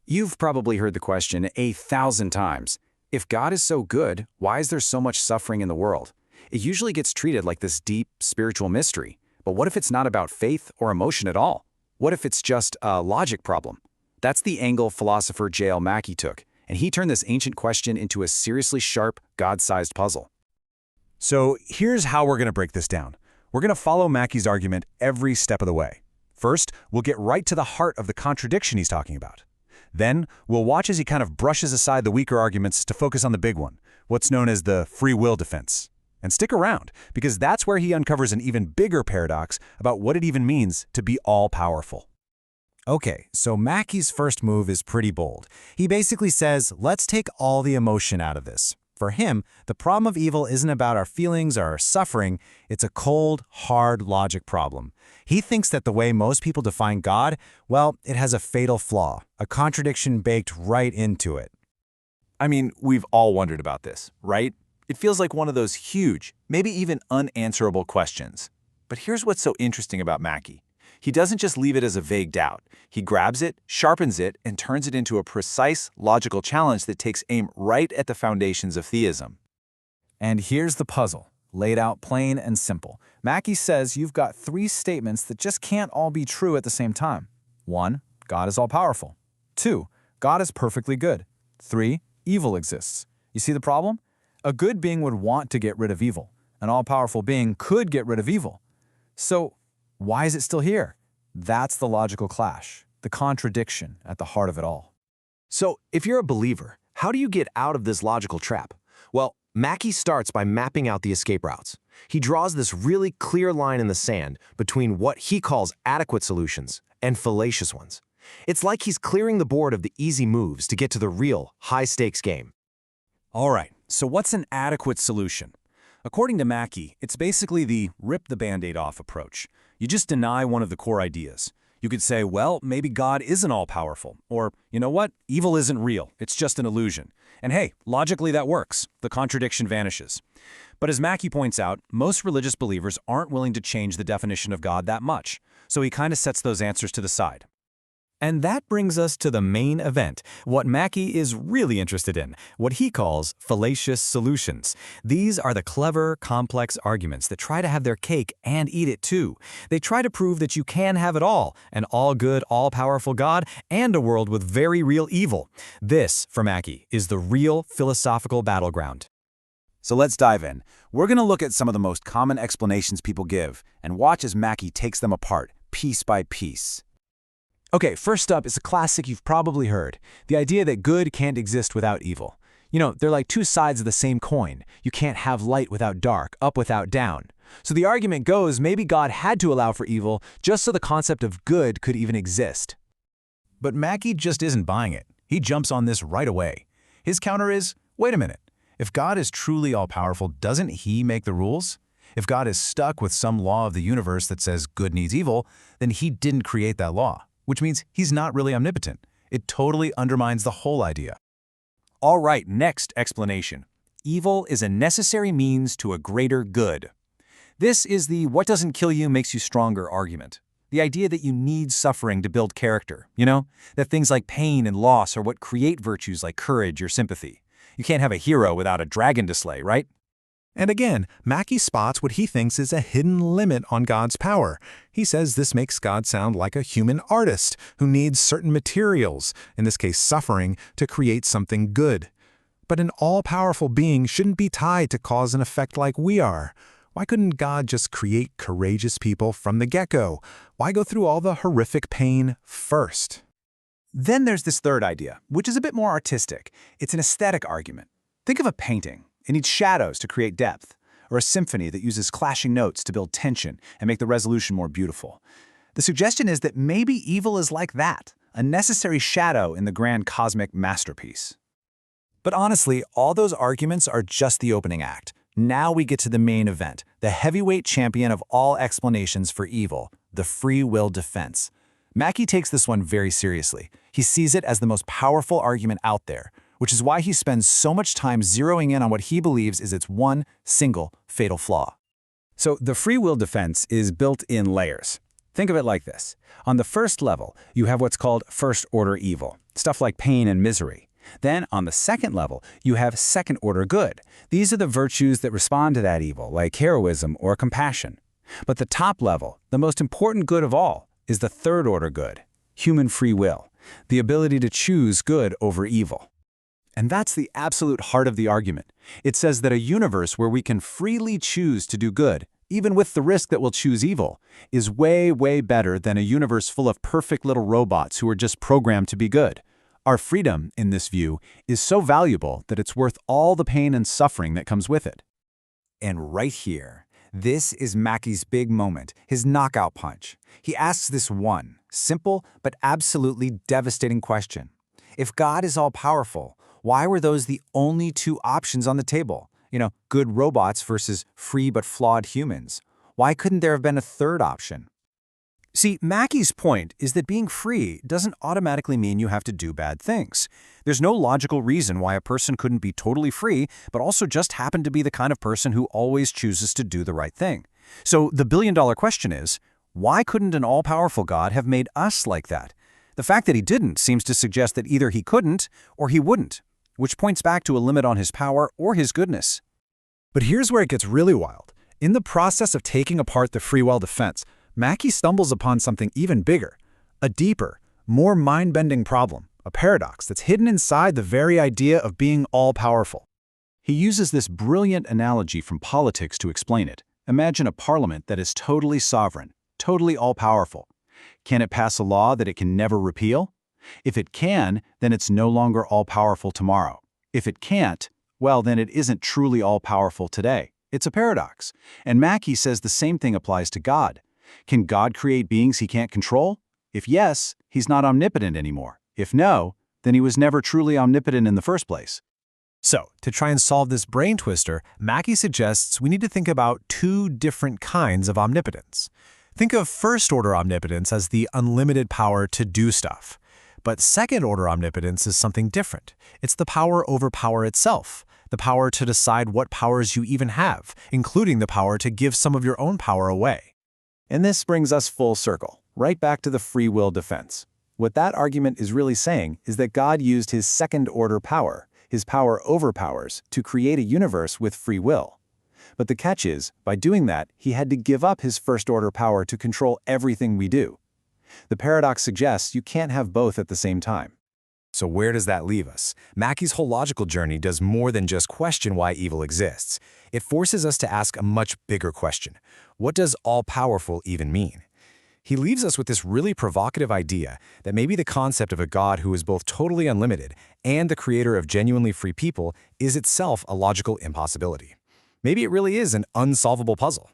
You've probably heard the question 1,000 times. If God is so good, why is there so much suffering in the world? It usually gets treated like this deep, spiritual mystery. But what if it's not about faith or emotion at all? What if it's just a logic problem? That's the angle philosopher J.L. Mackie took, and he turned this ancient question into a seriously sharp, God-sized puzzle. So here's how we're going to break this down. We're going to follow Mackie's argument every step of the way. First, we'll get right to the heart of the contradiction he's talking about. Then, we'll watch as he kind of brushes aside the weaker arguments to focus on the big one, what's known as the free will defense. And stick around, because that's where he uncovers an even bigger paradox about what it even means to be all-powerful. Okay, so Mackie's first move is pretty bold. He basically says, let's take all the emotion out of this. For him, the problem of evil isn't about our feelings or our suffering, it's a cold, hard logic problem. He thinks that the way most people define God, well, it has a fatal flaw, a contradiction baked right into it. I mean, we've all wondered about this, right? It feels like one of those huge, maybe even unanswerable questions. But here's what's so interesting about Mackie. He doesn't just leave it as a vague doubt. He grabs it, sharpens it, and turns it into a precise, logical challenge that takes aim right at the foundations of theism. And here's the puzzle, laid out plain and simple. Mackie says you've got three statements that just can't all be true at the same time. 1, God is all-powerful. 2, God is perfectly good. 3, evil exists. You see the problem? A good being would want to get rid of evil. An all-powerful being could get rid of evil. So, why is it still here? That's the logical clash, the contradiction at the heart of it all. So, if you're a believer, how do you get out of this logical trap? Well, Mackie starts by mapping out the escape routes. He draws this really clear line in the sand between what he calls adequate solutions and fallacious ones. It's like he's clearing the board of the easy moves to get to the real, high-stakes game. All right, so what's an adequate solution? According to Mackie, it's basically the rip the Band-Aid off approach. You just deny one of the core ideas. You could say, well, maybe God isn't all-powerful. Or, you know what? Evil isn't real. It's just an illusion. And hey, logically that works. The contradiction vanishes. But as Mackie points out, most religious believers aren't willing to change the definition of God that much. So he kind of sets those answers to the side. And that brings us to the main event, what Mackie is really interested in, what he calls fallacious solutions. These are the clever, complex arguments that try to have their cake and eat it too. They try to prove that you can have it all, an all-good, all-powerful God, and a world with very real evil. This, for Mackie, is the real philosophical battleground. So let's dive in. We're going to look at some of the most common explanations people give and watch as Mackie takes them apart, piece by piece. Okay, first up is a classic you've probably heard, the idea that good can't exist without evil. You know, they're like two sides of the same coin. You can't have light without dark, up without down. So the argument goes, maybe God had to allow for evil just so the concept of good could even exist. But Mackie just isn't buying it. He jumps on this right away. His counter is, wait a minute. If God is truly all-powerful, doesn't he make the rules? If God is stuck with some law of the universe that says good needs evil, then he didn't create that law, which means he's not really omnipotent. It totally undermines the whole idea. All right, next explanation. Evil is a necessary means to a greater good. This is the what doesn't kill you makes you stronger argument. The idea that you need suffering to build character, that things like pain and loss are what create virtues like courage or sympathy. You can't have a hero without a dragon to slay, right? And again, Mackie spots what he thinks is a hidden limit on God's power. He says this makes God sound like a human artist who needs certain materials, in this case suffering, to create something good. But an all-powerful being shouldn't be tied to cause and effect like we are. Why couldn't God just create courageous people from the get-go? Why go through all the horrific pain first? Then there's this third idea, which is a bit more artistic. It's an aesthetic argument. Think of a painting. It needs shadows to create depth, or a symphony that uses clashing notes to build tension and make the resolution more beautiful. The suggestion is that maybe evil is like that, a necessary shadow in the grand cosmic masterpiece. But honestly, all those arguments are just the opening act. Now we get to the main event, the heavyweight champion of all explanations for evil, the free will defense. Mackie takes this one very seriously. He sees it as the most powerful argument out there, which is why he spends so much time zeroing in on what he believes is its one single fatal flaw. So the free will defense is built in layers. Think of it like this. On the first level, you have what's called first-order evil. stuff like pain and misery. Then, on the second level, you have second-order good. These are the virtues that respond to that evil, like heroism or compassion. But the top level, the most important good of all, is the third-order good, human free will, the ability to choose good over evil. And that's the absolute heart of the argument. It says that a universe where we can freely choose to do good, even with the risk that we'll choose evil, is way, way better than a universe full of perfect little robots who are just programmed to be good. Our freedom, in this view, is so valuable that it's worth all the pain and suffering that comes with it. And right here, this is Mackie's big moment, his knockout punch. He asks this one, simple but absolutely devastating question. If God is all-powerful, why were those the only two options on the table? Good robots versus free but flawed humans. Why couldn't there have been a third option? See, Mackie's point is that being free doesn't automatically mean you have to do bad things. There's no logical reason why a person couldn't be totally free, but also just happen to be the kind of person who always chooses to do the right thing. So the billion-dollar question is, why couldn't an all-powerful God have made us like that? The fact that he didn't seems to suggest that either he couldn't or he wouldn't, which points back to a limit on his power or his goodness. But here's where it gets really wild. In the process of taking apart the free will defense, Mackie stumbles upon something even bigger, a deeper, more mind-bending problem, a paradox that's hidden inside the very idea of being all-powerful. He uses this brilliant analogy from politics to explain it. Imagine a parliament that is totally sovereign, totally all-powerful. Can it pass a law that it can never repeal? If it can, then it's no longer all-powerful tomorrow. If it can't, well, then it isn't truly all-powerful today. It's a paradox. And Mackie says the same thing applies to God. Can God create beings he can't control? If yes, he's not omnipotent anymore. If no, then he was never truly omnipotent in the first place. So, to try and solve this brain twister, Mackie suggests we need to think about two different kinds of omnipotence. Think of first-order omnipotence as the unlimited power to do stuff. But second-order omnipotence is something different. It's the power over power itself, the power to decide what powers you even have, including the power to give some of your own power away. And this brings us full circle, right back to the free will defense. What that argument is really saying is that God used his second-order power, his power over powers, to create a universe with free will. But the catch is, by doing that, he had to give up his first-order power to control everything we do. The paradox suggests you can't have both at the same time. So where does that leave us? Mackie's whole logical journey does more than just question why evil exists. It forces us to ask a much bigger question. What does all-powerful even mean? He leaves us with this really provocative idea that maybe the concept of a God who is both totally unlimited and the creator of genuinely free people is itself a logical impossibility. Maybe it really is an unsolvable puzzle.